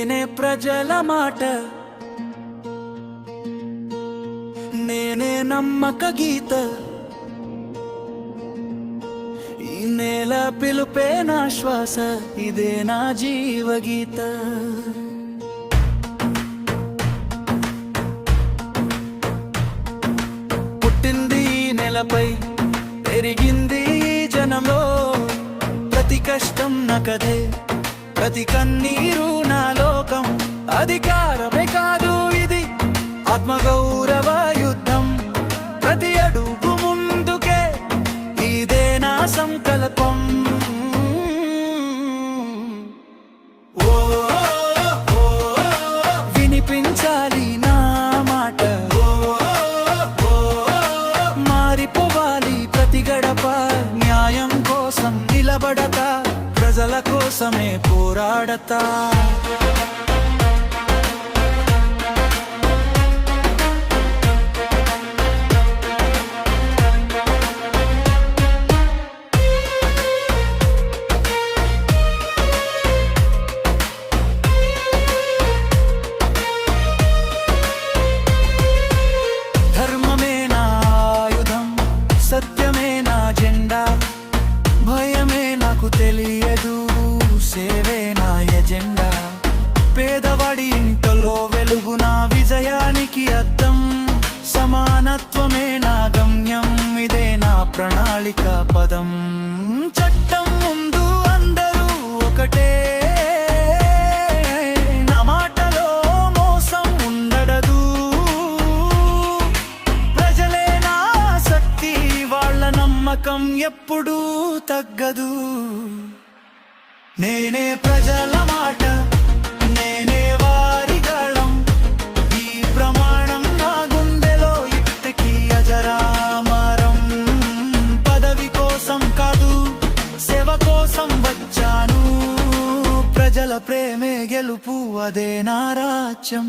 నేనే ప్రజల మాట, నేనే నమ్మక గీత, ఈ నేల పిలుపే నా శ్వాస, ఇదే నా జీవగీత. పుట్టింది నేలపై, పెరిగింది జనంలో, ప్రతి కష్టం నకదే, ప్రతి కన్నీరు నా లోకం. అధికారమే కాదు ఇది, ఆత్మగౌరవ యుద్ధం. ప్రతి అడుగు ముందుకే, ఇదే నా సంకల్పం. ఓ వినిపించాలి నా మాట, మారిపోవాలి ప్రతి గడప. న్యాయం కోసం నిలబడతా, ప్రజల కోసమే పోరాడతా. ధర్మమే నా ఆయుధం, సత్యమే నా జెండా. భయమే నాకు తెలియదు, సేవే నా ఎజెండా. పేదవాడి ఇంటలో వెలుగు నా విజయానికి అద్దం. సమానత్వమే నా గమ్యం, ఇదే నా ప్రణాళిక పదం. చట్టం ముందు అందరూ ఒకటే, నా మాటలో మోసం ఉండదు. ప్రజలే నా శక్తి, వాళ్ళ నమ్మకం ఎప్పుడూ తగ్గదు. నేనే ప్రజల మాట, నేనే వారి గళం. ఈ ప్రమాణం నా గుండెలో ఇప్పటికీ అజరామరం. పదవి కోసం కాదు, సేవ కోసం వచ్చాను. ప్రజల ప్రేమే గెలుపు, అదే నా రాజ్యం.